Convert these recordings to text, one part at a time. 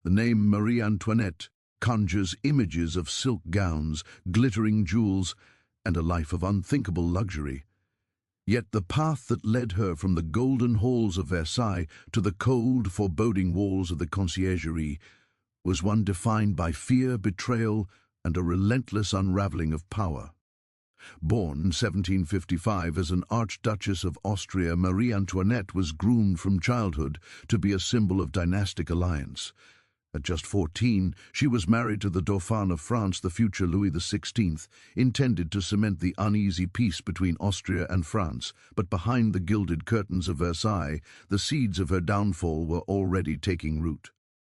The name Marie Antoinette conjures images of silk gowns, glittering jewels, and a life of unthinkable luxury. Yet the path that led her from the golden halls of Versailles to the cold, foreboding walls of the Conciergerie was one defined by fear, betrayal, and a relentless unraveling of power. Born in 1755 as an Archduchess of Austria, Marie Antoinette was groomed from childhood to be a symbol of dynastic alliance. At just 14, she was married to the Dauphin of France, the future Louis XVI, intended to cement the uneasy peace between Austria and France. But behind the gilded curtains of Versailles, the seeds of her downfall were already taking root.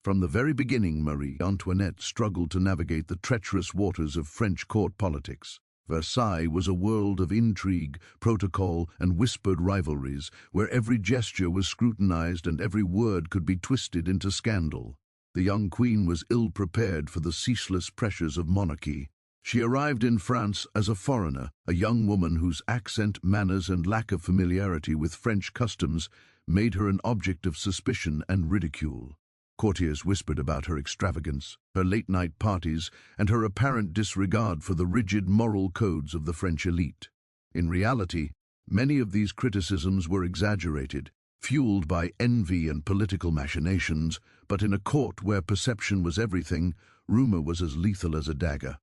From the very beginning, Marie Antoinette struggled to navigate the treacherous waters of French court politics. Versailles was a world of intrigue, protocol, and whispered rivalries, where every gesture was scrutinized and every word could be twisted into scandal. The young queen was ill-prepared for the ceaseless pressures of monarchy. She arrived in France as a foreigner, a young woman whose accent, manners, and lack of familiarity with French customs made her an object of suspicion and ridicule. Courtiers whispered about her extravagance, her late-night parties, and her apparent disregard for the rigid moral codes of the French elite. In reality, many of these criticisms were exaggerated, fueled by envy and political machinations, but in a court where perception was everything, rumor was as lethal as a dagger.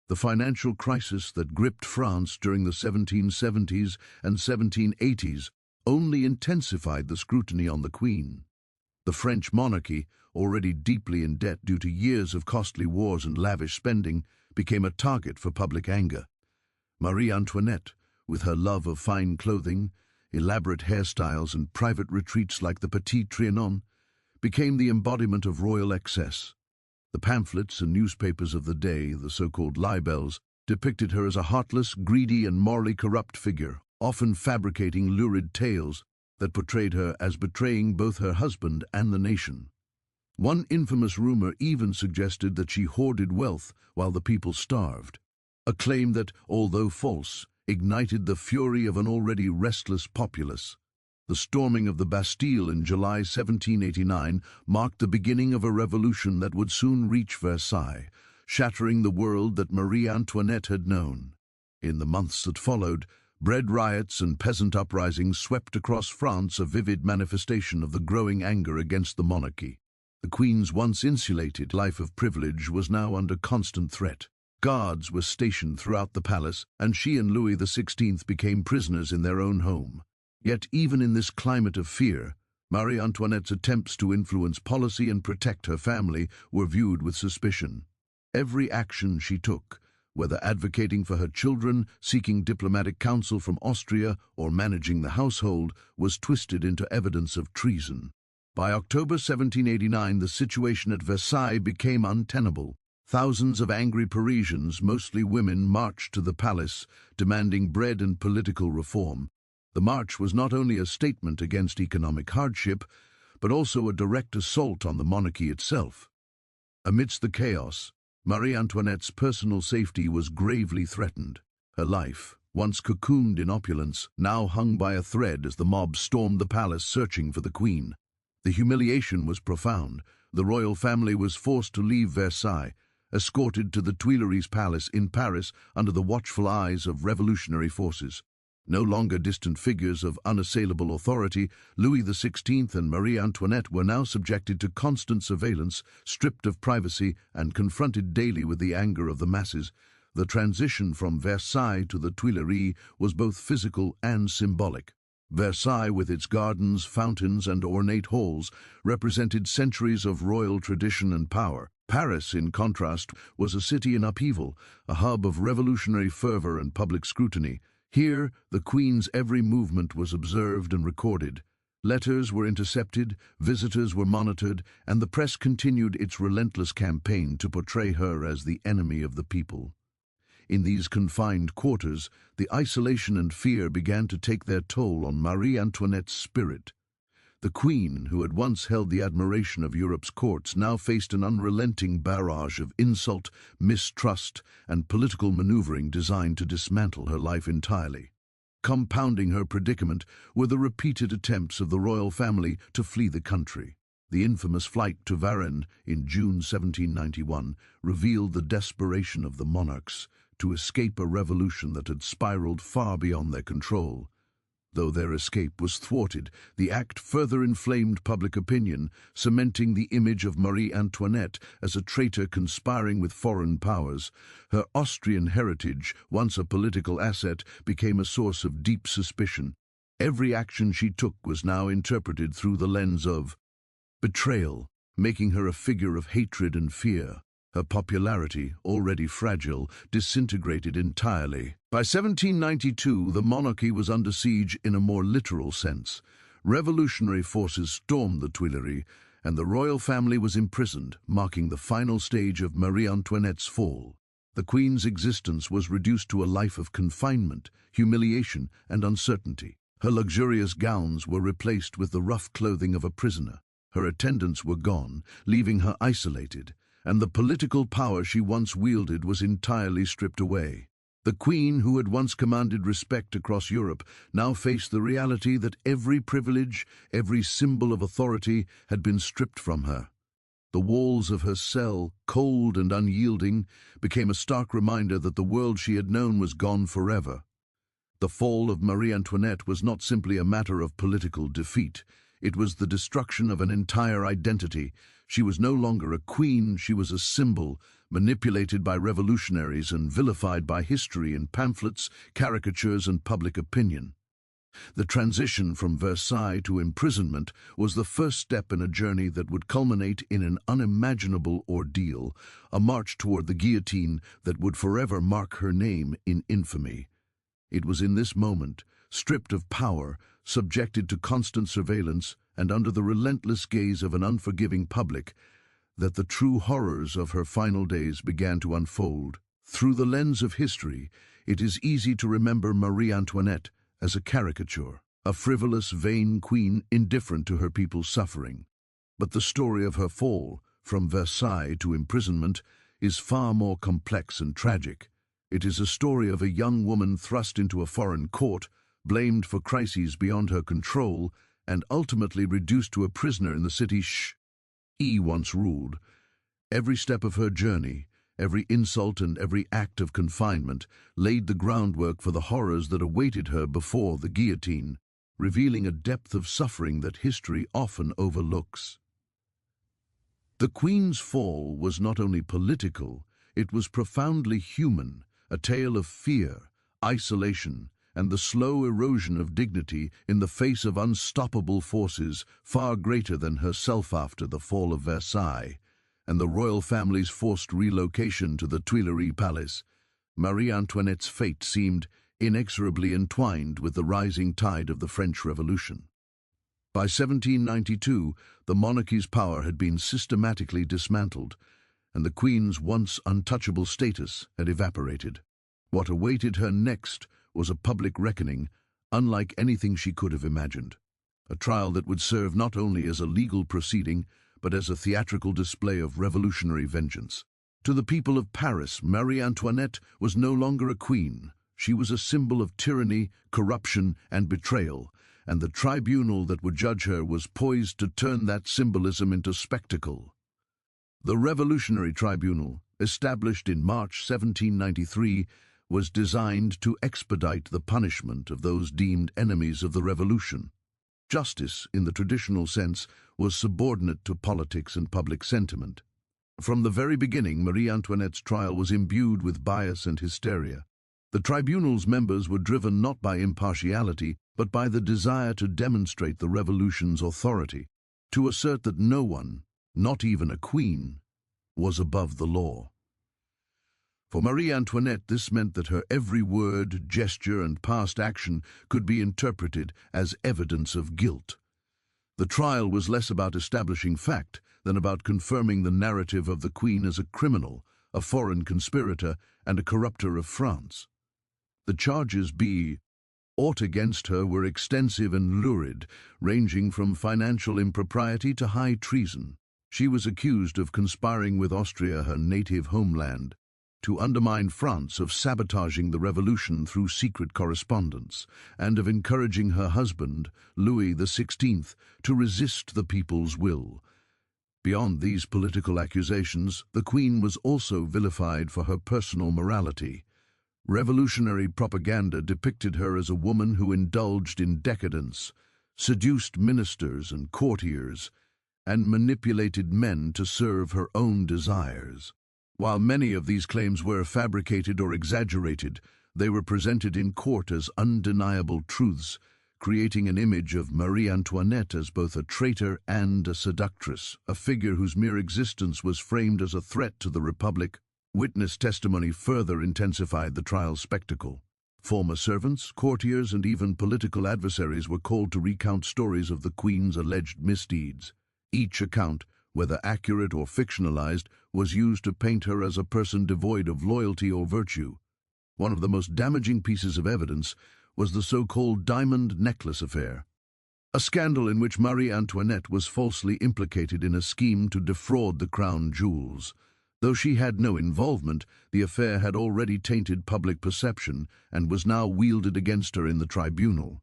The financial crisis that gripped France during the 1770s and 1780s only intensified the scrutiny on the Queen. The French monarchy, already deeply in debt due to years of costly wars and lavish spending, became a target for public anger. Marie Antoinette, with her love of fine clothing, elaborate hairstyles, and private retreats like the Petit Trianon, became the embodiment of royal excess. The pamphlets and newspapers of the day, the so-called libels, depicted her as a heartless, greedy, and morally corrupt figure, often fabricating lurid tales that portrayed her as betraying both her husband and the nation. One infamous rumor even suggested that she hoarded wealth while the people starved, a claim that, although false, ignited the fury of an already restless populace. The storming of the Bastille in July 1789 marked the beginning of a revolution that would soon reach Versailles, shattering the world that Marie Antoinette had known. In the months that followed, bread riots and peasant uprisings swept across France, a vivid manifestation of the growing anger against the monarchy. The Queen's once insulated life of privilege was now under constant threat. Guards were stationed throughout the palace, and she and Louis XVI became prisoners in their own home. Yet even in this climate of fear, Marie Antoinette's attempts to influence policy and protect her family were viewed with suspicion. Every action she took, whether advocating for her children, seeking diplomatic counsel from Austria, or managing the household, was twisted into evidence of treason. By October 1789, the situation at Versailles became untenable. Thousands of angry Parisians, mostly women, marched to the palace, demanding bread and political reform. The march was not only a statement against economic hardship, but also a direct assault on the monarchy itself. Amidst the chaos, Marie Antoinette's personal safety was gravely threatened. Her life, once cocooned in opulence, now hung by a thread as the mob stormed the palace searching for the Queen. The humiliation was profound. The royal family was forced to leave Versailles, escorted to the Tuileries Palace in Paris under the watchful eyes of revolutionary forces. No longer distant figures of unassailable authority, Louis XVI and Marie Antoinette were now subjected to constant surveillance, stripped of privacy, and confronted daily with the anger of the masses. The transition from Versailles to the Tuileries was both physical and symbolic. Versailles, with its gardens, fountains, and ornate halls, represented centuries of royal tradition and power. Paris, in contrast, was a city in upheaval, a hub of revolutionary fervor and public scrutiny. Here, the Queen's every movement was observed and recorded. Letters were intercepted, visitors were monitored, and the press continued its relentless campaign to portray her as the enemy of the people. In these confined quarters, the isolation and fear began to take their toll on Marie Antoinette's spirit. The Queen, who had once held the admiration of Europe's courts, now faced an unrelenting barrage of insult, mistrust, and political maneuvering designed to dismantle her life entirely. Compounding her predicament were the repeated attempts of the royal family to flee the country. The infamous flight to Varennes in June 1791 revealed the desperation of the monarchs to escape a revolution that had spiraled far beyond their control. Though their escape was thwarted, the act further inflamed public opinion, cementing the image of Marie Antoinette as a traitor conspiring with foreign powers. Her Austrian heritage, once a political asset, became a source of deep suspicion. Every action she took was now interpreted through the lens of betrayal, making her a figure of hatred and fear. Her popularity, already fragile, disintegrated entirely. By 1792, the monarchy was under siege in a more literal sense. Revolutionary forces stormed the Tuileries, and the royal family was imprisoned, marking the final stage of Marie Antoinette's fall. The Queen's existence was reduced to a life of confinement, humiliation, and uncertainty. Her luxurious gowns were replaced with the rough clothing of a prisoner. Her attendants were gone, leaving her isolated, and the political power she once wielded was entirely stripped away. The Queen, who had once commanded respect across Europe, now faced the reality that every privilege, every symbol of authority, had been stripped from her. The walls of her cell, cold and unyielding, became a stark reminder that the world she had known was gone forever. The fall of Marie Antoinette was not simply a matter of political defeat. It was the destruction of an entire identity. She was no longer a queen, she was a symbol, manipulated by revolutionaries and vilified by history in pamphlets, caricatures, and public opinion. The transition from Versailles to imprisonment was the first step in a journey that would culminate in an unimaginable ordeal, a march toward the guillotine that would forever mark her name in infamy. It was in this moment, stripped of power, subjected to constant surveillance, and under the relentless gaze of an unforgiving public, that the true horrors of her final days began to unfold. Through the lens of history, it is easy to remember Marie Antoinette as a caricature, a frivolous, vain queen indifferent to her people's suffering. But the story of her fall, from Versailles to imprisonment, is far more complex and tragic. It is a story of a young woman thrust into a foreign court, blamed for crises beyond her control, and ultimately reduced to a prisoner in the city she once ruled. Every step of her journey, every insult and every act of confinement laid the groundwork for the horrors that awaited her before the guillotine, revealing a depth of suffering that history often overlooks. The Queen's fall was not only political, it was profoundly human, a tale of fear, isolation, and the slow erosion of dignity in the face of unstoppable forces far greater than herself. After the fall of Versailles and the royal family's forced relocation to the Tuileries Palace, Marie Antoinette's fate seemed inexorably entwined with the rising tide of the French Revolution. By 1792, the monarchy's power had been systematically dismantled, and the Queen's once untouchable status had evaporated. What awaited her next was a public reckoning unlike anything she could have imagined. A trial that would serve not only as a legal proceeding, but as a theatrical display of revolutionary vengeance. To the people of Paris, Marie Antoinette was no longer a queen. She was a symbol of tyranny, corruption, and betrayal, and the tribunal that would judge her was poised to turn that symbolism into spectacle. The Revolutionary Tribunal, established in March 1793, was designed to expedite the punishment of those deemed enemies of the revolution. Justice, in the traditional sense, was subordinate to politics and public sentiment. From the very beginning, Marie Antoinette's trial was imbued with bias and hysteria. The tribunal's members were driven not by impartiality, but by the desire to demonstrate the revolution's authority, to assert that no one, not even a queen, was above the law. For Marie Antoinette, this meant that her every word, gesture, and past action could be interpreted as evidence of guilt. The trial was less about establishing fact than about confirming the narrative of the Queen as a criminal, a foreign conspirator, and a corrupter of France. The charges brought against her were extensive and lurid, ranging from financial impropriety to high treason. She was accused of conspiring with Austria, her native homeland, to undermine France, of sabotaging the revolution through secret correspondence, and of encouraging her husband, Louis XVI, to resist the people's will. Beyond these political accusations, the Queen was also vilified for her personal morality. Revolutionary propaganda depicted her as a woman who indulged in decadence, seduced ministers and courtiers, and manipulated men to serve her own desires. While many of these claims were fabricated or exaggerated, they were presented in court as undeniable truths, creating an image of Marie Antoinette as both a traitor and a seductress, a figure whose mere existence was framed as a threat to the Republic. Witness testimony further intensified the trial's spectacle. Former servants, courtiers, and even political adversaries were called to recount stories of the Queen's alleged misdeeds. Each account, whether accurate or fictionalized, was used to paint her as a person devoid of loyalty or virtue. One of the most damaging pieces of evidence was the so-called diamond necklace affair, a scandal in which Marie Antoinette was falsely implicated in a scheme to defraud the crown jewels. Though she had no involvement, the affair had already tainted public perception and was now wielded against her in the tribunal.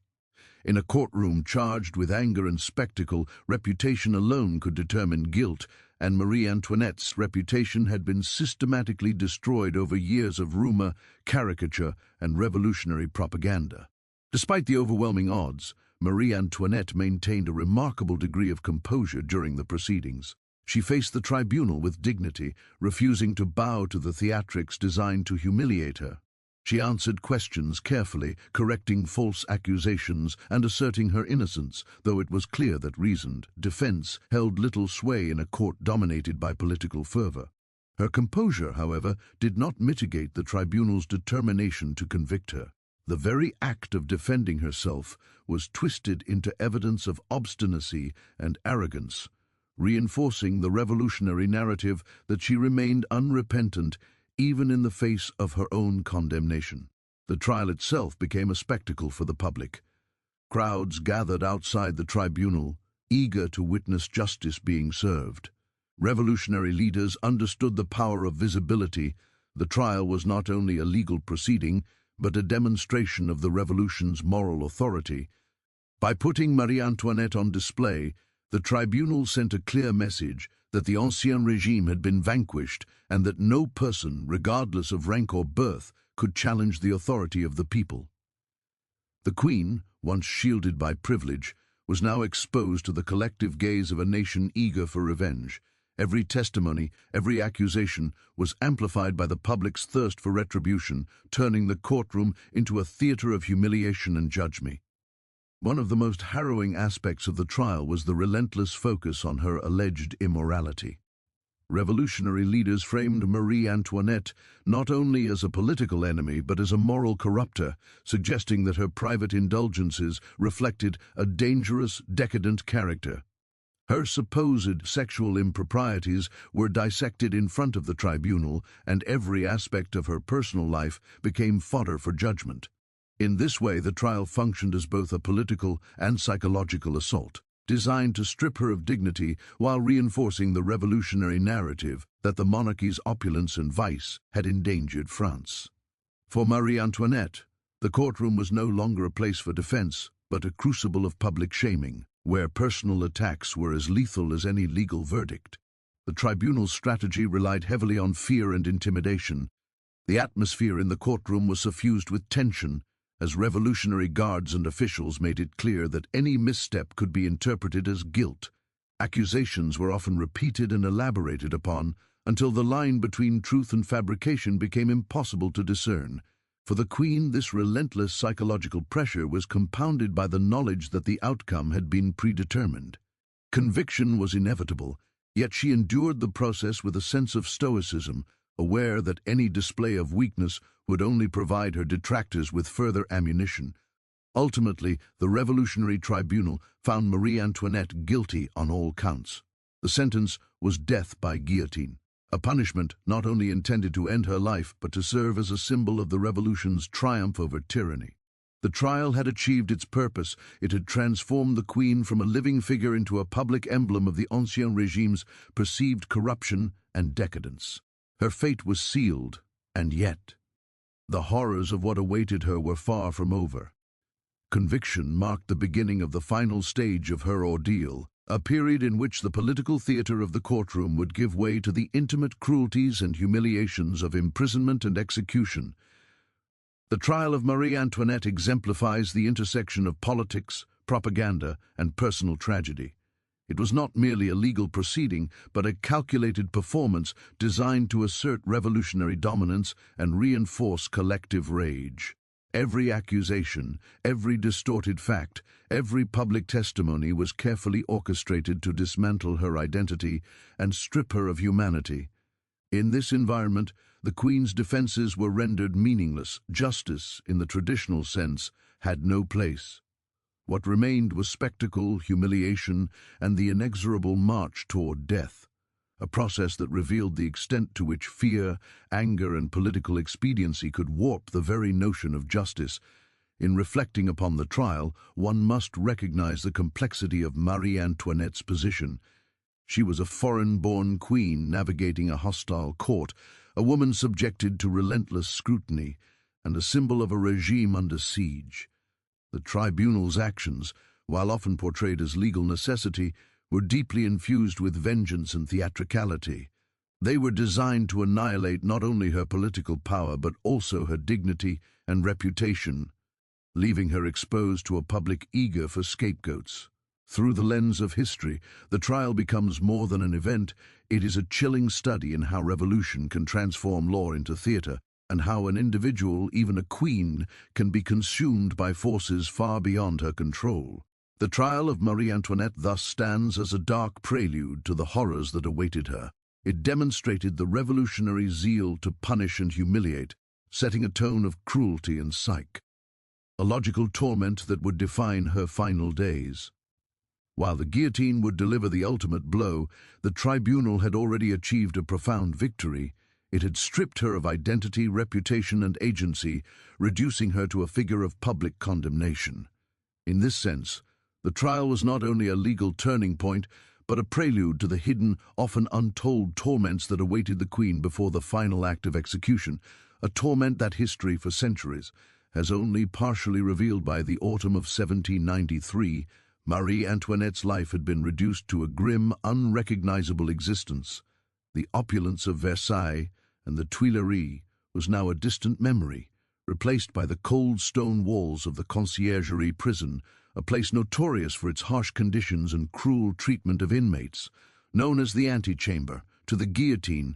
In a courtroom charged with anger and spectacle, reputation alone could determine guilt, and Marie Antoinette's reputation had been systematically destroyed over years of rumor, caricature, and revolutionary propaganda. Despite the overwhelming odds, Marie Antoinette maintained a remarkable degree of composure during the proceedings. She faced the tribunal with dignity, refusing to bow to the theatrics designed to humiliate her. She answered questions carefully, correcting false accusations and asserting her innocence, though it was clear that reasoned defense held little sway in a court dominated by political fervor. Her composure, however, did not mitigate the tribunal's determination to convict her. The very act of defending herself was twisted into evidence of obstinacy and arrogance, reinforcing the revolutionary narrative that she remained unrepentant even in the face of her own condemnation. The trial itself became a spectacle for the public. Crowds gathered outside the tribunal, eager to witness justice being served. Revolutionary leaders understood the power of visibility. The trial was not only a legal proceeding, but a demonstration of the revolution's moral authority. By putting Marie Antoinette on display, the tribunal sent a clear message that the Ancien Regime had been vanquished and that no person, regardless of rank or birth, could challenge the authority of the people. The Queen, once shielded by privilege, was now exposed to the collective gaze of a nation eager for revenge. Every testimony, every accusation was amplified by the public's thirst for retribution, turning the courtroom into a theater of humiliation and judgment. One of the most harrowing aspects of the trial was the relentless focus on her alleged immorality. Revolutionary leaders framed Marie Antoinette not only as a political enemy but as a moral corrupter, suggesting that her private indulgences reflected a dangerous, decadent character. Her supposed sexual improprieties were dissected in front of the tribunal, and every aspect of her personal life became fodder for judgment. In this way, the trial functioned as both a political and psychological assault, designed to strip her of dignity while reinforcing the revolutionary narrative that the monarchy's opulence and vice had endangered France. For Marie Antoinette, the courtroom was no longer a place for defense, but a crucible of public shaming, where personal attacks were as lethal as any legal verdict. The tribunal's strategy relied heavily on fear and intimidation. The atmosphere in the courtroom was suffused with tension, as revolutionary guards and officials made it clear that any misstep could be interpreted as guilt. Accusations were often repeated and elaborated upon until the line between truth and fabrication became impossible to discern. For the Queen, this relentless psychological pressure was compounded by the knowledge that the outcome had been predetermined. Conviction was inevitable, yet she endured the process with a sense of stoicism, aware that any display of weakness would only provide her detractors with further ammunition. Ultimately, the Revolutionary Tribunal found Marie Antoinette guilty on all counts. The sentence was death by guillotine, a punishment not only intended to end her life but to serve as a symbol of the revolution's triumph over tyranny. The trial had achieved its purpose. It had transformed the Queen from a living figure into a public emblem of the Ancien Regime's perceived corruption and decadence. Her fate was sealed, and yet the horrors of what awaited her were far from over. Conviction marked the beginning of the final stage of her ordeal, a period in which the political theater of the courtroom would give way to the intimate cruelties and humiliations of imprisonment and execution. The trial of Marie Antoinette exemplifies the intersection of politics, propaganda, and personal tragedy. It was not merely a legal proceeding, but a calculated performance designed to assert revolutionary dominance and reinforce collective rage. Every accusation, every distorted fact, every public testimony was carefully orchestrated to dismantle her identity and strip her of humanity. In this environment, the Queen's defenses were rendered meaningless. Justice, in the traditional sense, had no place. What remained was spectacle, humiliation, and the inexorable march toward death, a process that revealed the extent to which fear, anger, and political expediency could warp the very notion of justice. In reflecting upon the trial, one must recognize the complexity of Marie Antoinette's position. She was a foreign-born queen navigating a hostile court, a woman subjected to relentless scrutiny, and a symbol of a regime under siege. The tribunal's actions, while often portrayed as legal necessity, were deeply infused with vengeance and theatricality. They were designed to annihilate not only her political power but also her dignity and reputation, leaving her exposed to a public eager for scapegoats. Through the lens of history, the trial becomes more than an event. It is a chilling study in how revolution can transform law into theater, and how an individual, even a queen, can be consumed by forces far beyond her control. The trial of Marie Antoinette thus stands as a dark prelude to the horrors that awaited her. It demonstrated the revolutionary zeal to punish and humiliate, setting a tone of cruelty and psyche, a logical torment that would define her final days. While the guillotine would deliver the ultimate blow, the tribunal had already achieved a profound victory. It had stripped her of identity, reputation, and agency, reducing her to a figure of public condemnation. In this sense, the trial was not only a legal turning point, but a prelude to the hidden, often untold torments that awaited the Queen before the final act of execution, a torment that history for centuries has only partially revealed. By the autumn of 1793, Marie Antoinette's life had been reduced to a grim, unrecognizable existence. The opulence of Versailles and the Tuileries was now a distant memory, replaced by the cold stone walls of the Conciergerie prison, a place notorious for its harsh conditions and cruel treatment of inmates. Known as the antechamber to the guillotine,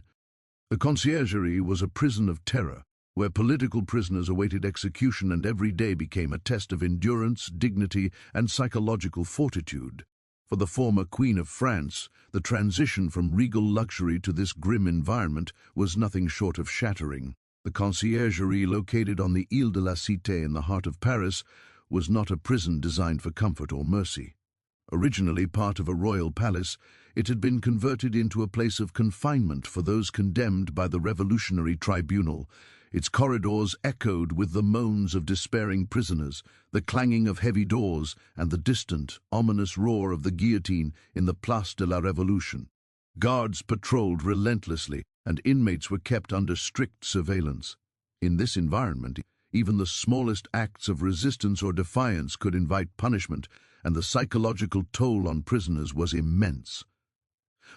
the Conciergerie was a prison of terror, where political prisoners awaited execution, and every day became a test of endurance, dignity, and psychological fortitude. For the former Queen of France, the transition from regal luxury to this grim environment was nothing short of shattering. The Conciergerie, located on the Ile de la Cité in the heart of Paris, was not a prison designed for comfort or mercy. Originally part of a royal palace, it had been converted into a place of confinement for those condemned by the revolutionary tribunal. Its corridors echoed with the moans of despairing prisoners, the clanging of heavy doors, and the distant, ominous roar of the guillotine in the Place de la Révolution. Guards patrolled relentlessly, and inmates were kept under strict surveillance. In this environment, even the smallest acts of resistance or defiance could invite punishment, and the psychological toll on prisoners was immense.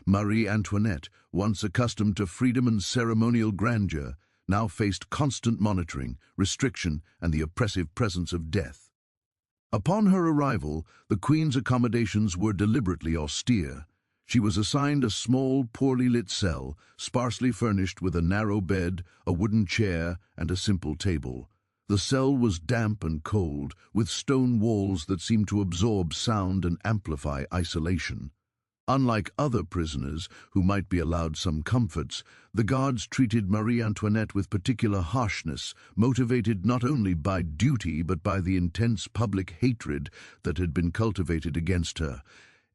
Marie Antoinette, once accustomed to freedom and ceremonial grandeur, now faced constant monitoring, restriction, and the oppressive presence of death. Upon her arrival, the Queen's accommodations were deliberately austere. She was assigned a small, poorly lit cell, sparsely furnished with a narrow bed, a wooden chair, and a simple table. The cell was damp and cold, with stone walls that seemed to absorb sound and amplify isolation. Unlike other prisoners, who might be allowed some comforts, the guards treated Marie Antoinette with particular harshness, motivated not only by duty but by the intense public hatred that had been cultivated against her.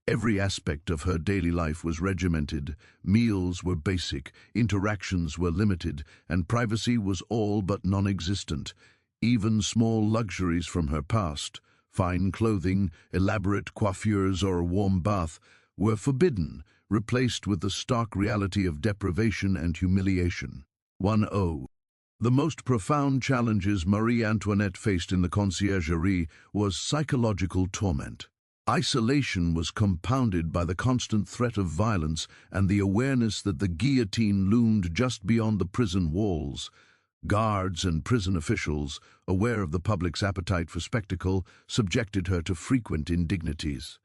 Every aspect of her daily life was regimented. Meals were basic, interactions were limited, and privacy was all but non-existent. Even small luxuries from her past, fine clothing, elaborate coiffures, or a warm bath, were forbidden, replaced with the stark reality of deprivation and humiliation. 1. The most profound challenges Marie Antoinette faced in the Conciergerie was psychological torment. Isolation was compounded by the constant threat of violence and the awareness that the guillotine loomed just beyond the prison walls. Guards and prison officials, aware of the public's appetite for spectacle, subjected her to frequent indignities.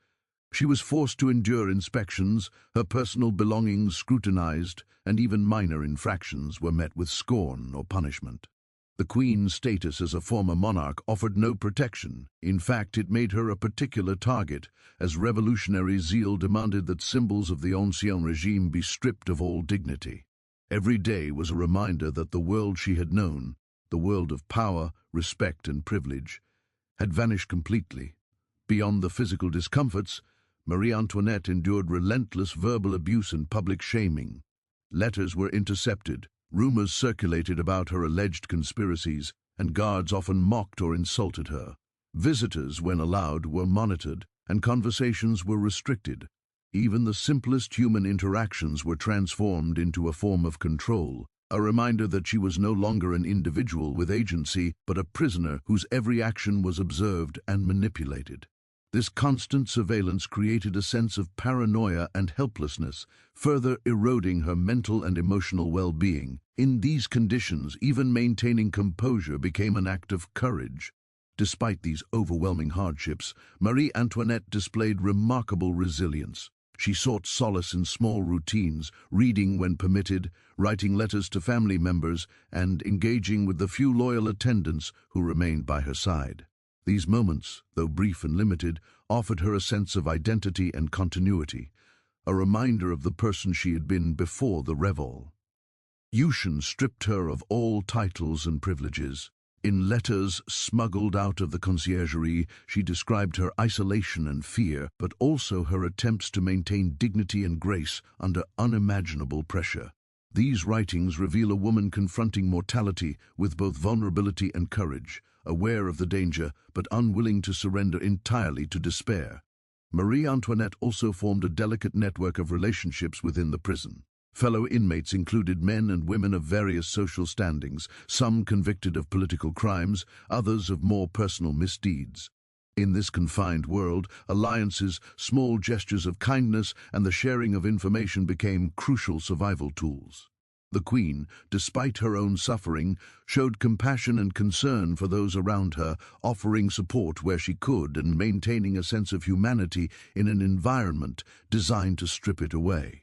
She was forced to endure inspections, her personal belongings scrutinized, and even minor infractions were met with scorn or punishment. The Queen's status as a former monarch offered no protection. In fact, it made her a particular target, as revolutionary zeal demanded that symbols of the Ancien regime be stripped of all dignity. Every day was a reminder that the world she had known, the world of power, respect, and privilege, had vanished completely. Beyond the physical discomforts, Marie Antoinette endured relentless verbal abuse and public shaming. Letters were intercepted, rumors circulated about her alleged conspiracies, and guards often mocked or insulted her. Visitors, when allowed, were monitored, and conversations were restricted. Even the simplest human interactions were transformed into a form of control, a reminder that she was no longer an individual with agency, but a prisoner whose every action was observed and manipulated. This constant surveillance created a sense of paranoia and helplessness, further eroding her mental and emotional well-being. In these conditions, even maintaining composure became an act of courage. Despite these overwhelming hardships, Marie Antoinette displayed remarkable resilience. She sought solace in small routines, reading when permitted, writing letters to family members, and engaging with the few loyal attendants who remained by her side. These moments, though brief and limited, offered her a sense of identity and continuity, a reminder of the person she had been before the revolt. Guillotine stripped her of all titles and privileges. In letters smuggled out of the Conciergerie, she described her isolation and fear, but also her attempts to maintain dignity and grace under unimaginable pressure. These writings reveal a woman confronting mortality with both vulnerability and courage, aware of the danger but unwilling to surrender entirely to despair. Marie Antoinette also formed a delicate network of relationships within the prison. Fellow inmates included men and women of various social standings, some convicted of political crimes, others of more personal misdeeds. In this confined world, alliances, small gestures of kindness, and the sharing of information became crucial survival tools. The Queen, despite her own suffering, showed compassion and concern for those around her, offering support where she could and maintaining a sense of humanity in an environment designed to strip it away.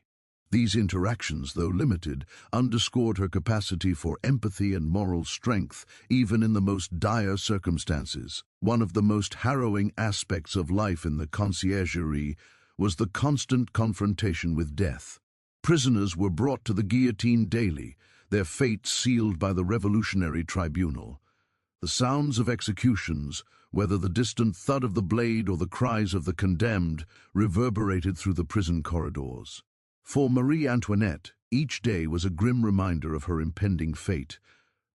These interactions, though limited, underscored her capacity for empathy and moral strength, even in the most dire circumstances. One of the most harrowing aspects of life in the Conciergerie was the constant confrontation with death. Prisoners were brought to the guillotine daily, their fate sealed by the revolutionary tribunal. The sounds of executions, whether the distant thud of the blade or the cries of the condemned, reverberated through the prison corridors. For Marie Antoinette, each day was a grim reminder of her impending fate,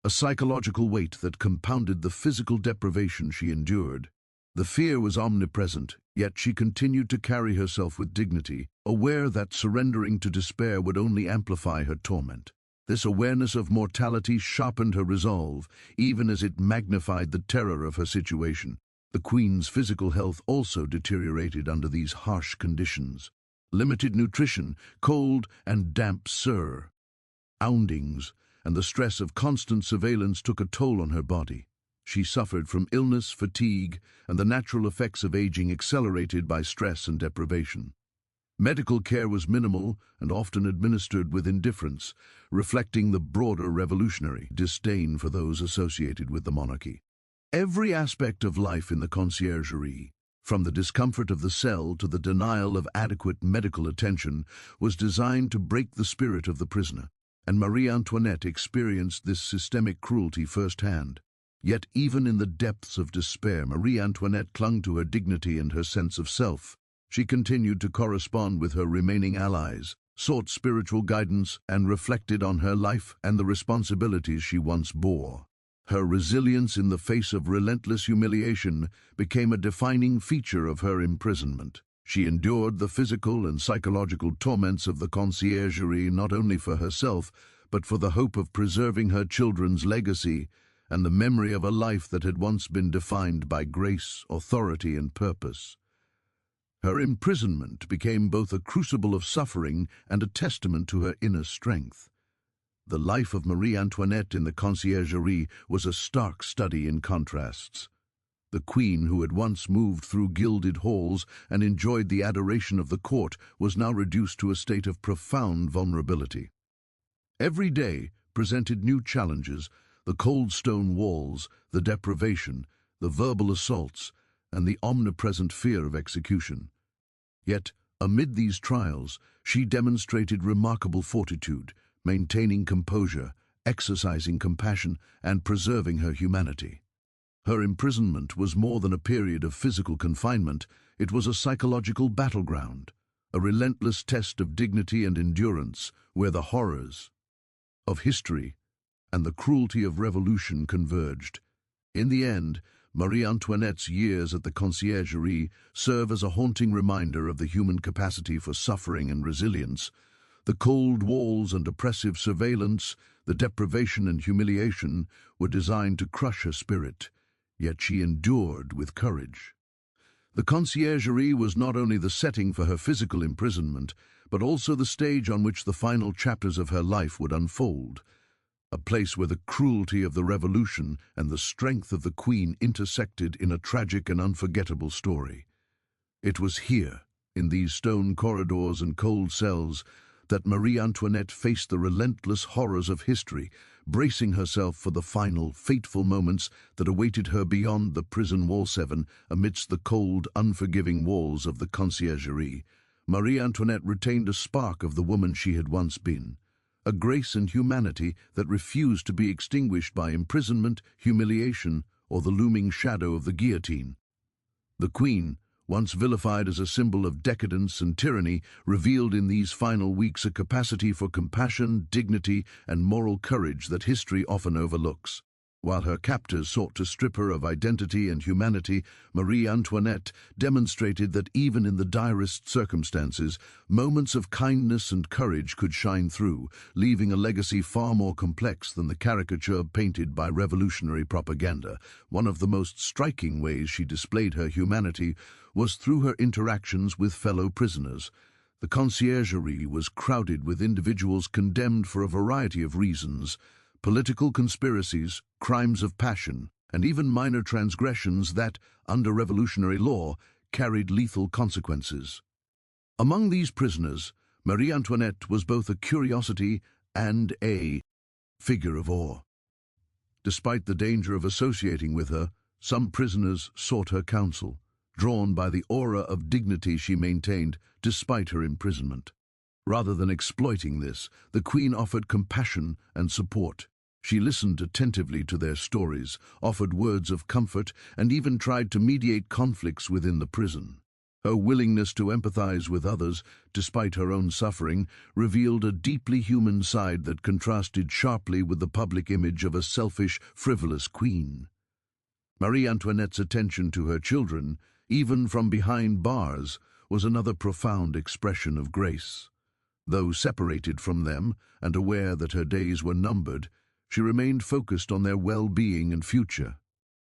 a psychological weight that compounded the physical deprivation she endured. The fear was omnipresent, yet she continued to carry herself with dignity, aware that surrendering to despair would only amplify her torment. This awareness of mortality sharpened her resolve, even as it magnified the terror of her situation. The Queen's physical health also deteriorated under these harsh conditions. Limited nutrition, cold and damp surroundings, and the stress of constant surveillance took a toll on her body. She suffered from illness, fatigue, and the natural effects of aging accelerated by stress and deprivation. Medical care was minimal and often administered with indifference, reflecting the broader revolutionary disdain for those associated with the monarchy. Every aspect of life in the Conciergerie, from the discomfort of the cell to the denial of adequate medical attention, was designed to break the spirit of the prisoner, and Marie Antoinette experienced this systemic cruelty firsthand. Yet even in the depths of despair, Marie Antoinette clung to her dignity and her sense of self. She continued to correspond with her remaining allies, sought spiritual guidance, and reflected on her life and the responsibilities she once bore. Her resilience in the face of relentless humiliation became a defining feature of her imprisonment. She endured the physical and psychological torments of the Conciergerie not only for herself, but for the hope of preserving her children's legacy and the memory of a life that had once been defined by grace, authority, and purpose. Her imprisonment became both a crucible of suffering and a testament to her inner strength. The life of Marie Antoinette in the Conciergerie was a stark study in contrasts. The queen, who had once moved through gilded halls and enjoyed the adoration of the court, was now reduced to a state of profound vulnerability. Every day presented new challenges: the cold stone walls, the deprivation, the verbal assaults, and the omnipresent fear of execution. Yet, amid these trials, she demonstrated remarkable fortitude, maintaining composure, exercising compassion, and preserving her humanity. Her imprisonment was more than a period of physical confinement. It was a psychological battleground, a relentless test of dignity and endurance, where the horrors of history and the cruelty of revolution converged. In the end, Marie Antoinette's years at the Conciergerie serve as a haunting reminder of the human capacity for suffering and resilience. The cold walls and oppressive surveillance, the deprivation and humiliation were designed to crush her spirit, yet she endured with courage. The Conciergerie was not only the setting for her physical imprisonment, but also the stage on which the final chapters of her life would unfold, a place where the cruelty of the revolution and the strength of the queen intersected in a tragic and unforgettable story. It was here, in these stone corridors and cold cells, that Marie Antoinette faced the relentless horrors of history, bracing herself for the final, fateful moments that awaited her beyond the prison wall 7, amidst the cold, unforgiving walls of the Conciergerie. Marie Antoinette retained a spark of the woman she had once been, a grace and humanity that refused to be extinguished by imprisonment, humiliation, or the looming shadow of the guillotine. The Queen, once vilified as a symbol of decadence and tyranny, revealed in these final weeks a capacity for compassion, dignity, and moral courage that history often overlooks. While her captors sought to strip her of identity and humanity, Marie Antoinette demonstrated that even in the direst circumstances, moments of kindness and courage could shine through, leaving a legacy far more complex than the caricature painted by revolutionary propaganda. One of the most striking ways she displayed her humanity was through her interactions with fellow prisoners. The Conciergerie was crowded with individuals condemned for a variety of reasons: political conspiracies, crimes of passion, and even minor transgressions that, under revolutionary law, carried lethal consequences. Among these prisoners, Marie Antoinette was both a curiosity and a figure of awe. Despite the danger of associating with her, some prisoners sought her counsel, drawn by the aura of dignity she maintained despite her imprisonment. Rather than exploiting this, the Queen offered compassion and support. She listened attentively to their stories, offered words of comfort, and even tried to mediate conflicts within the prison. Her willingness to empathize with others, despite her own suffering, revealed a deeply human side that contrasted sharply with the public image of a selfish, frivolous queen. Marie Antoinette's attention to her children, even from behind bars, was another profound expression of grace. Though separated from them and aware that her days were numbered, she remained focused on their well-being and future.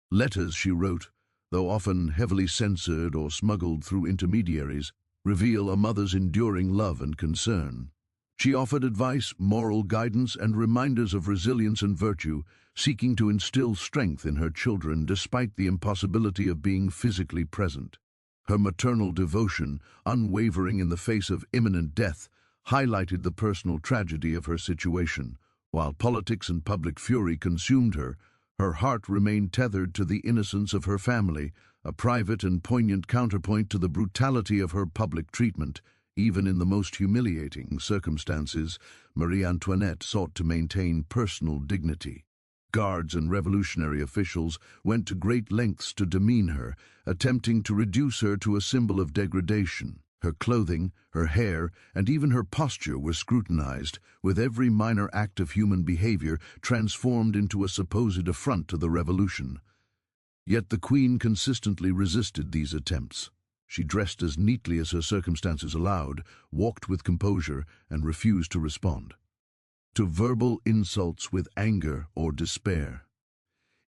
Letters she wrote, though often heavily censored or smuggled through intermediaries, reveal a mother's enduring love and concern. She offered advice, moral guidance, and reminders of resilience and virtue, seeking to instill strength in her children despite the impossibility of being physically present. Her maternal devotion, unwavering in the face of imminent death, highlighted the personal tragedy of her situation. While politics and public fury consumed her, her heart remained tethered to the innocence of her family, a private and poignant counterpoint to the brutality of her public treatment. Even in the most humiliating circumstances, Marie Antoinette sought to maintain personal dignity. Guards and revolutionary officials went to great lengths to demean her, attempting to reduce her to a symbol of degradation. Her clothing, her hair, and even her posture were scrutinized, with every minor act of human behavior transformed into a supposed affront to the revolution. Yet the Queen consistently resisted these attempts. She dressed as neatly as her circumstances allowed, walked with composure, and refused to respond to verbal insults with anger or despair.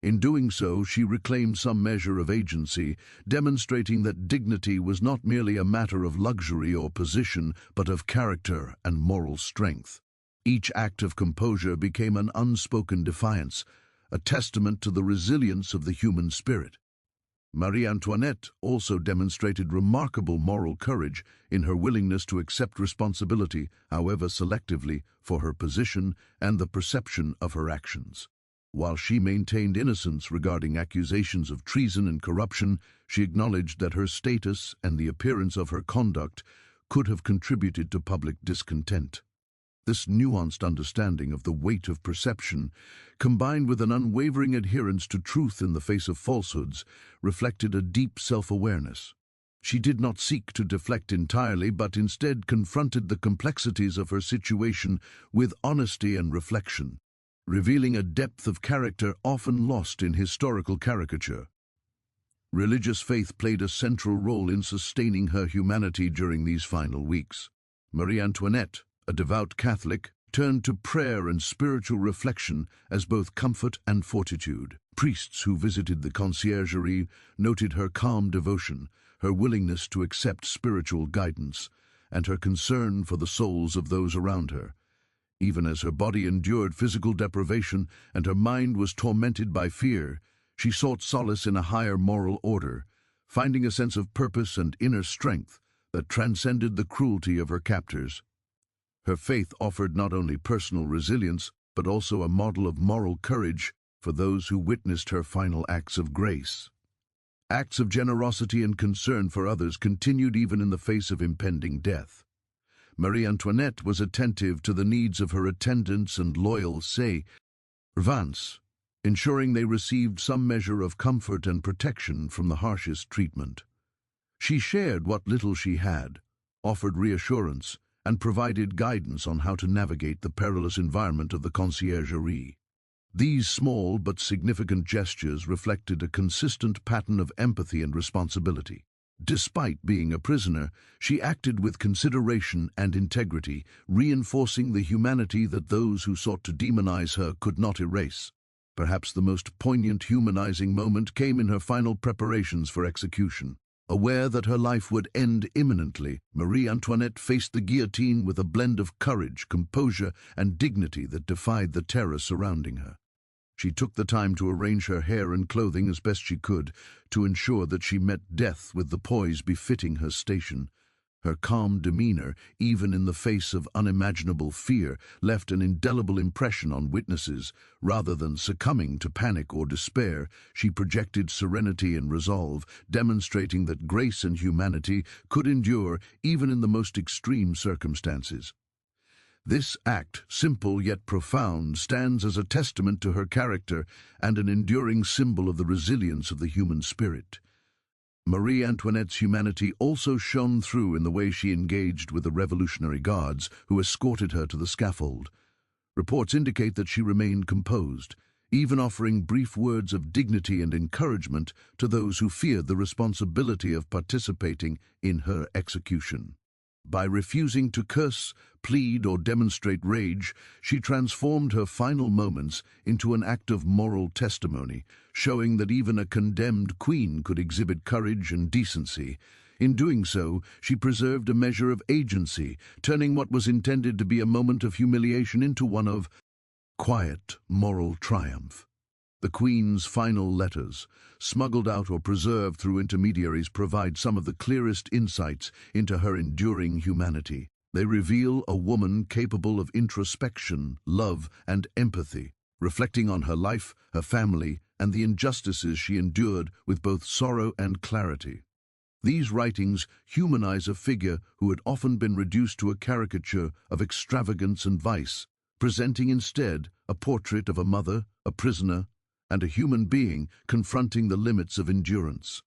In doing so, she reclaimed some measure of agency, demonstrating that dignity was not merely a matter of luxury or position, but of character and moral strength. Each act of composure became an unspoken defiance, a testament to the resilience of the human spirit. Marie Antoinette also demonstrated remarkable moral courage in her willingness to accept responsibility, however selectively, for her position and the perception of her actions. While she maintained innocence regarding accusations of treason and corruption, she acknowledged that her status and the appearance of her conduct could have contributed to public discontent. This nuanced understanding of the weight of perception, combined with an unwavering adherence to truth in the face of falsehoods, reflected a deep self-awareness. She did not seek to deflect entirely, but instead confronted the complexities of her situation with honesty and reflection, revealing a depth of character often lost in historical caricature. Religious faith played a central role in sustaining her humanity during these final weeks. Marie Antoinette, a devout Catholic, turned to prayer and spiritual reflection as both comfort and fortitude. Priests who visited the Conciergerie noted her calm devotion, her willingness to accept spiritual guidance, and her concern for the souls of those around her. Even as her body endured physical deprivation and her mind was tormented by fear, she sought solace in a higher moral order, finding a sense of purpose and inner strength that transcended the cruelty of her captors. Her faith offered not only personal resilience, but also a model of moral courage for those who witnessed her final acts of grace. Acts of generosity and concern for others continued even in the face of impending death. Marie Antoinette was attentive to the needs of her attendants and loyal servants, ensuring they received some measure of comfort and protection from the harshest treatment. She shared what little she had, offered reassurance, and provided guidance on how to navigate the perilous environment of the Conciergerie. These small but significant gestures reflected a consistent pattern of empathy and responsibility. Despite being a prisoner, she acted with consideration and integrity, reinforcing the humanity that those who sought to demonize her could not erase. Perhaps the most poignant humanizing moment came in her final preparations for execution. Aware that her life would end imminently, Marie Antoinette faced the guillotine with a blend of courage, composure, and dignity that defied the terror surrounding her. She took the time to arrange her hair and clothing as best she could, to ensure that she met death with the poise befitting her station. Her calm demeanor, even in the face of unimaginable fear, left an indelible impression on witnesses. Rather than succumbing to panic or despair, she projected serenity and resolve, demonstrating that grace and humanity could endure even in the most extreme circumstances. This act, simple yet profound, stands as a testament to her character and an enduring symbol of the resilience of the human spirit. Marie Antoinette's humanity also shone through in the way she engaged with the Revolutionary Guards who escorted her to the scaffold. Reports indicate that she remained composed, even offering brief words of dignity and encouragement to those who feared the responsibility of participating in her execution. By refusing to curse, plead, or demonstrate rage, she transformed her final moments into an act of moral testimony, showing that even a condemned queen could exhibit courage and decency. In doing so, she preserved a measure of agency, turning what was intended to be a moment of humiliation into one of quiet moral triumph. The Queen's final letters, smuggled out or preserved through intermediaries, provide some of the clearest insights into her enduring humanity. They reveal a woman capable of introspection, love, and empathy, reflecting on her life, her family, and the injustices she endured with both sorrow and clarity. These writings humanize a figure who had often been reduced to a caricature of extravagance and vice, presenting instead a portrait of a mother, a prisoner, and a human being confronting the limits of endurance.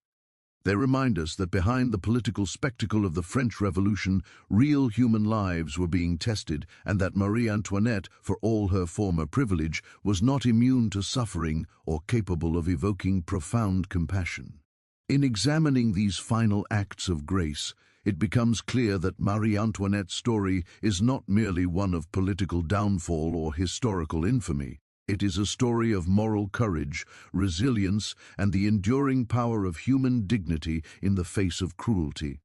They remind us that behind the political spectacle of the French Revolution, real human lives were being tested, and that Marie Antoinette, for all her former privilege, was not immune to suffering or capable of evoking profound compassion. In examining these final acts of grace, it becomes clear that Marie Antoinette's story is not merely one of political downfall or historical infamy. It is a story of moral courage, resilience, and the enduring power of human dignity in the face of cruelty.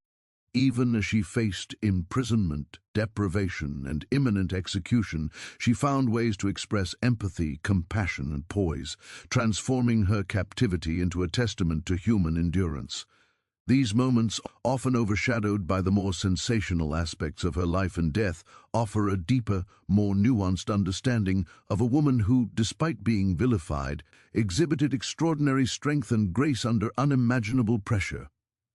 Even as she faced imprisonment, deprivation, and imminent execution, she found ways to express empathy, compassion, and poise, transforming her captivity into a testament to human endurance. These moments, often overshadowed by the more sensational aspects of her life and death, offer a deeper, more nuanced understanding of a woman who, despite being vilified, exhibited extraordinary strength and grace under unimaginable pressure.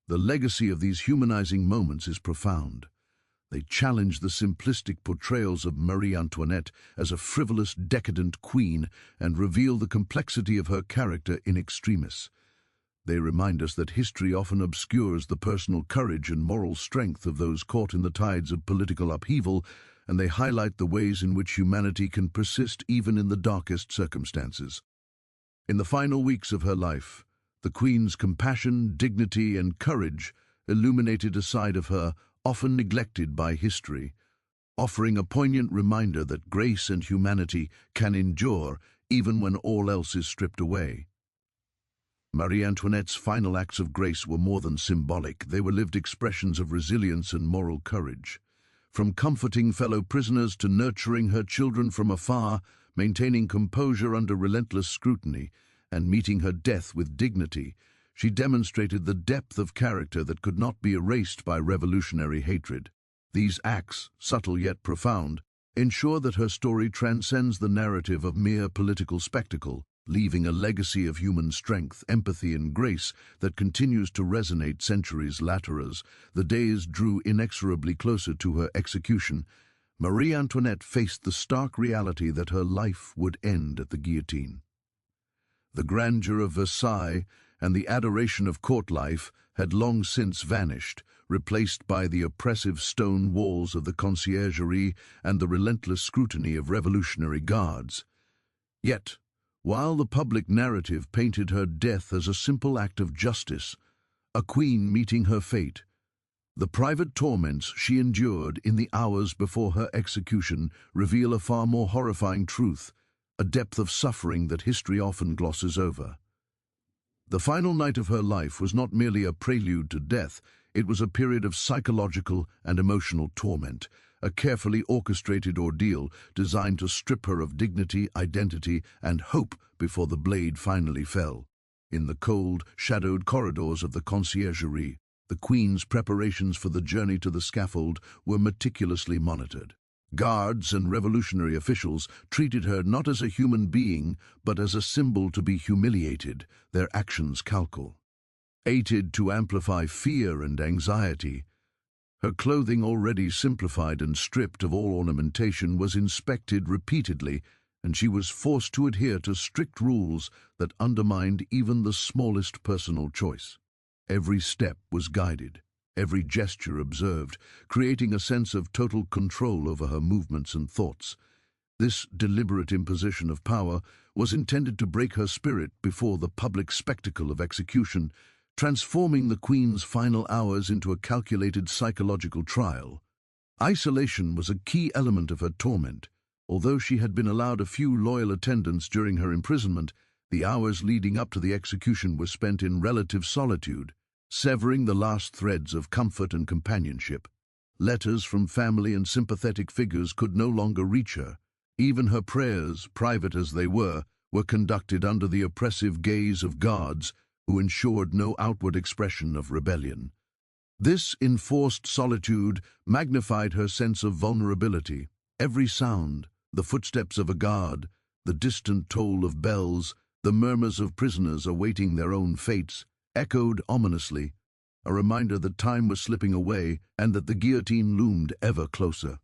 The legacy of these humanizing moments is profound. They challenge the simplistic portrayals of Marie Antoinette as a frivolous, decadent queen and reveal the complexity of her character in extremis. They remind us that history often obscures the personal courage and moral strength of those caught in the tides of political upheaval, and they highlight the ways in which humanity can persist even in the darkest circumstances. In the final weeks of her life, the Queen's compassion, dignity, and courage illuminated a side of her often neglected by history, offering a poignant reminder that grace and humanity can endure even when all else is stripped away. Marie Antoinette's final acts of grace were more than symbolic. They were lived expressions of resilience and moral courage. From comforting fellow prisoners to nurturing her children from afar, maintaining composure under relentless scrutiny, and meeting her death with dignity, she demonstrated the depth of character that could not be erased by revolutionary hatred. These acts, subtle yet profound, ensure that her story transcends the narrative of mere political spectacle, leaving a legacy of human strength, empathy, and grace that continues to resonate centuries later. As the days drew inexorably closer to her execution, Marie Antoinette faced the stark reality that her life would end at the guillotine. The grandeur of Versailles and the adoration of court life had long since vanished, replaced by the oppressive stone walls of the Conciergerie and the relentless scrutiny of revolutionary guards. Yet, while the public narrative painted her death as a simple act of justice, a queen meeting her fate, the private torments she endured in the hours before her execution reveal a far more horrifying truth, a depth of suffering that history often glosses over. The final night of her life was not merely a prelude to death, it was a period of psychological and emotional torment, a carefully orchestrated ordeal designed to strip her of dignity, identity, and hope before the blade finally fell. In the cold, shadowed corridors of the Conciergerie, the Queen's preparations for the journey to the scaffold were meticulously monitored. Guards and revolutionary officials treated her not as a human being, but as a symbol to be humiliated, their actions calculated to amplify fear and anxiety. Her clothing, already simplified and stripped of all ornamentation, was inspected repeatedly, and she was forced to adhere to strict rules that undermined even the smallest personal choice. Every step was guided, every gesture observed, creating a sense of total control over her movements and thoughts. This deliberate imposition of power was intended to break her spirit before the public spectacle of execution, transforming the Queen's final hours into a calculated psychological trial. Isolation was a key element of her torment. Although she had been allowed a few loyal attendants during her imprisonment, the hours leading up to the execution were spent in relative solitude, severing the last threads of comfort and companionship. Letters from family and sympathetic figures could no longer reach her. Even her prayers, private as they were conducted under the oppressive gaze of guards who ensured no outward expression of rebellion. This enforced solitude magnified her sense of vulnerability. Every sound, the footsteps of a guard, the distant toll of bells, the murmurs of prisoners awaiting their own fates, echoed ominously, a reminder that time was slipping away and that the guillotine loomed ever closer.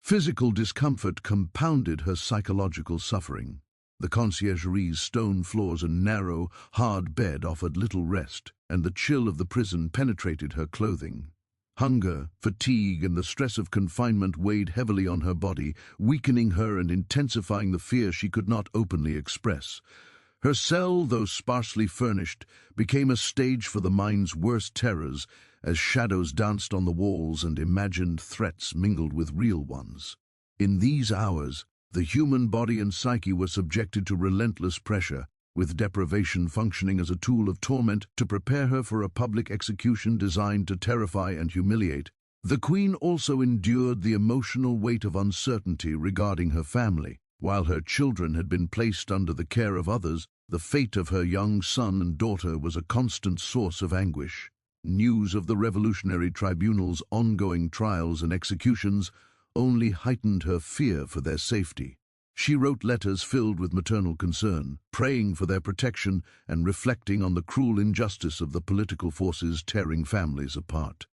Physical discomfort compounded her psychological suffering. The Conciergerie's stone floors and narrow, hard bed offered little rest, and the chill of the prison penetrated her clothing. Hunger, fatigue, and the stress of confinement weighed heavily on her body, weakening her and intensifying the fear she could not openly express. Her cell, though sparsely furnished, became a stage for the mind's worst terrors, as shadows danced on the walls and imagined threats mingled with real ones. In these hours, The human body and psyche were subjected to relentless pressure, with deprivation functioning as a tool of torment to prepare her for a public execution designed to terrify and humiliate. The Queen also endured the emotional weight of uncertainty regarding her family. While her children had been placed under the care of others, the fate of her young son and daughter was a constant source of anguish. News of the Revolutionary Tribunal's ongoing trials and executions only heightened her fear for their safety. She wrote letters filled with maternal concern, praying for their protection and reflecting on the cruel injustice of the political forces tearing families apart.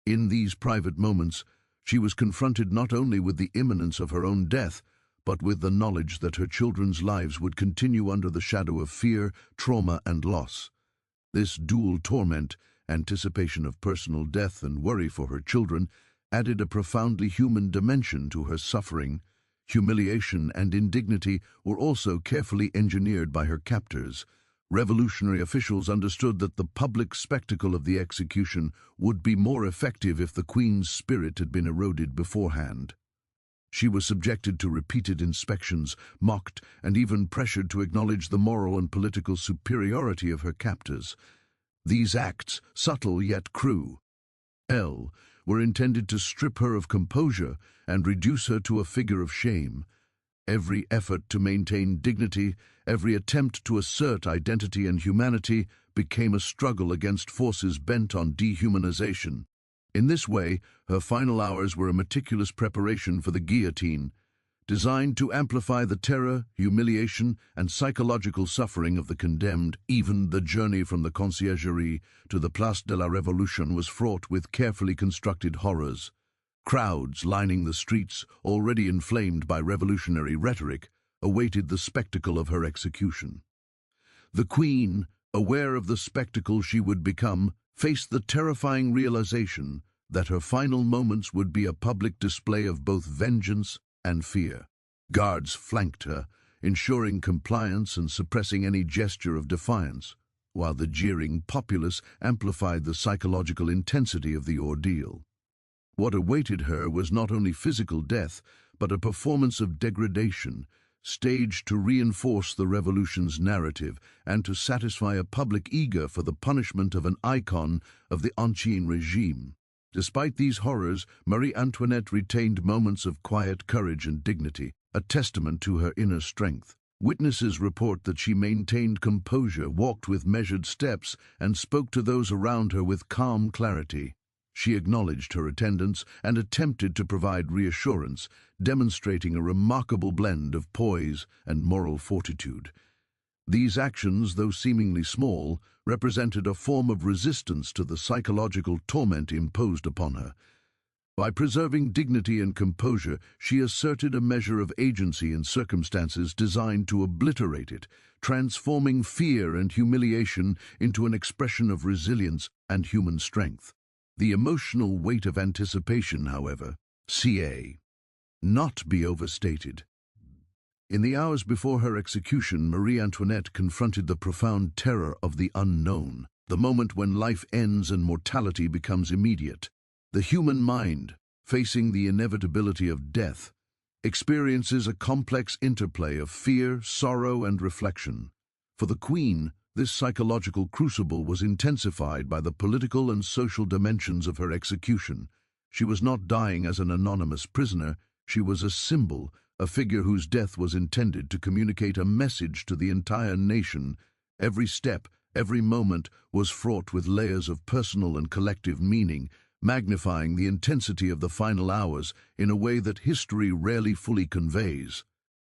In these private moments, she was confronted not only with the imminence of her own death, but with the knowledge that her children's lives would continue under the shadow of fear, trauma, and loss. This dual torment, anticipation of personal death and worry for her children, added a profoundly human dimension to her suffering. Humiliation and indignity were also carefully engineered by her captors. Revolutionary officials understood that the public spectacle of the execution would be more effective if the Queen's spirit had been eroded beforehand. She was subjected to repeated inspections, mocked, and even pressured to acknowledge the moral and political superiority of her captors. These acts, subtle yet cruel, were intended to strip her of composure and reduce her to a figure of shame. Every effort to maintain dignity, every attempt to assert identity and humanity became a struggle against forces bent on dehumanization. In this way, her final hours were a meticulous preparation for the guillotine, designed to amplify the terror, humiliation, and psychological suffering of the condemned. Even the journey from the Conciergerie to the Place de la Révolution was fraught with carefully constructed horrors. Crowds lining the streets, already inflamed by revolutionary rhetoric, awaited the spectacle of her execution. The Queen, aware of the spectacle she would become, faced the terrifying realization that her final moments would be a public display of both vengeance and fear. Guards flanked her, ensuring compliance and suppressing any gesture of defiance, while the jeering populace amplified the psychological intensity of the ordeal. What awaited her was not only physical death, but a performance of degradation, staged to reinforce the revolution's narrative and to satisfy a public eager for the punishment of an icon of the Ancien regime. Despite these horrors, Marie Antoinette retained moments of quiet courage and dignity, a testament to her inner strength. Witnesses report that she maintained composure, walked with measured steps, and spoke to those around her with calm clarity. She acknowledged her attendance and attempted to provide reassurance, demonstrating a remarkable blend of poise and moral fortitude. These actions, though seemingly small, represented a form of resistance to the psychological torment imposed upon her. By preserving dignity and composure, she asserted a measure of agency in circumstances designed to obliterate it, transforming fear and humiliation into an expression of resilience and human strength. The emotional weight of anticipation, however, not be overstated. In the hours before her execution, Marie Antoinette confronted the profound terror of the unknown, the moment when life ends and mortality becomes immediate. The human mind, facing the inevitability of death, experiences a complex interplay of fear, sorrow, and reflection. For the Queen, this psychological crucible was intensified by the political and social dimensions of her execution. She was not dying as an anonymous prisoner, she was a symbol, a figure whose death was intended to communicate a message to the entire nation. Every step, every moment was fraught with layers of personal and collective meaning, magnifying the intensity of the final hours in a way that history rarely fully conveys.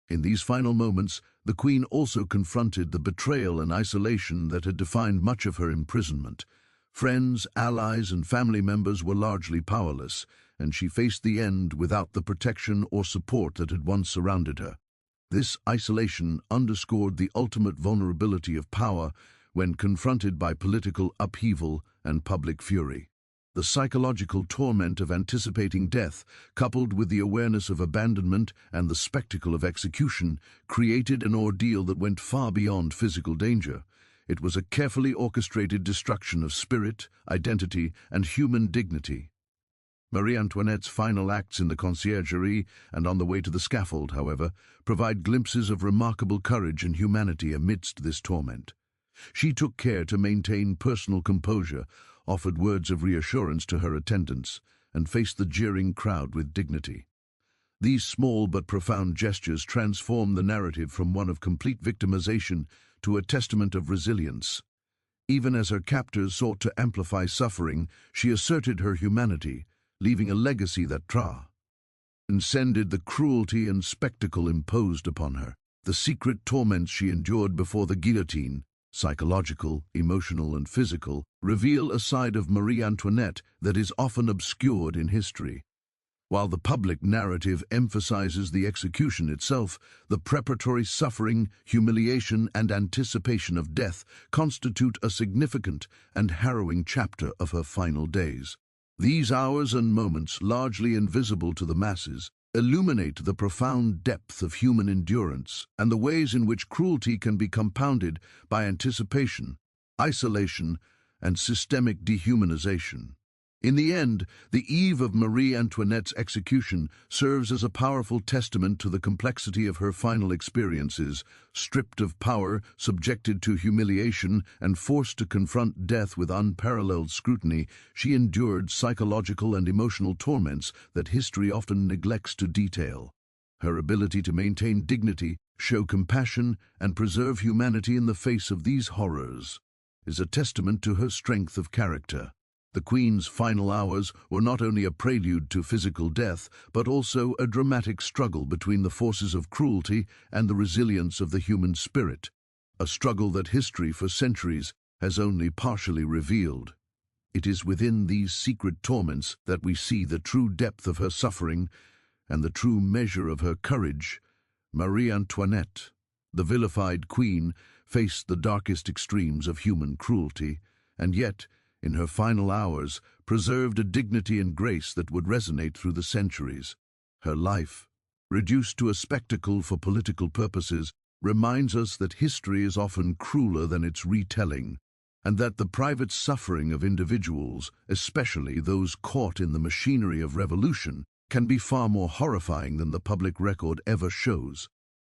In these final moments, the Queen also confronted the betrayal and isolation that had defined much of her imprisonment. Friends, allies, and family members were largely powerless, and she faced the end without the protection or support that had once surrounded her. This isolation underscored the ultimate vulnerability of power when confronted by political upheaval and public fury. The psychological torment of anticipating death, coupled with the awareness of abandonment and the spectacle of execution, created an ordeal that went far beyond physical danger. It was a carefully orchestrated destruction of spirit, identity, and human dignity. Marie Antoinette's final acts in the Conciergerie and on the way to the scaffold, however, provide glimpses of remarkable courage and humanity amidst this torment. She took care to maintain personal composure, offered words of reassurance to her attendants, and faced the jeering crowd with dignity. These small but profound gestures transform the narrative from one of complete victimization to a testament of resilience. Even as her captors sought to amplify suffering, she asserted her humanity, leaving a legacy that transcended the cruelty and spectacle imposed upon her. The secret torments she endured before the guillotine, psychological, emotional, and physical, reveal a side of Marie Antoinette that is often obscured in history. While the public narrative emphasizes the execution itself, the preparatory suffering, humiliation, and anticipation of death constitute a significant and harrowing chapter of her final days. These hours and moments, largely invisible to the masses, illuminate the profound depth of human endurance and the ways in which cruelty can be compounded by anticipation, isolation, and systemic dehumanization. In the end, the eve of Marie Antoinette's execution serves as a powerful testament to the complexity of her final experiences. Stripped of power, subjected to humiliation, and forced to confront death with unparalleled scrutiny, she endured psychological and emotional torments that history often neglects to detail. Her ability to maintain dignity, show compassion, and preserve humanity in the face of these horrors is a testament to her strength of character. The Queen's final hours were not only a prelude to physical death, but also a dramatic struggle between the forces of cruelty and the resilience of the human spirit, a struggle that history for centuries has only partially revealed. It is within these secret torments that we see the true depth of her suffering and the true measure of her courage. Marie Antoinette, the vilified queen, faced the darkest extremes of human cruelty, and yet, in her final hours, preserved a dignity and grace that would resonate through the centuries. Her life, reduced to a spectacle for political purposes, reminds us that history is often crueler than its retelling, and that the private suffering of individuals, especially those caught in the machinery of revolution, can be far more horrifying than the public record ever shows.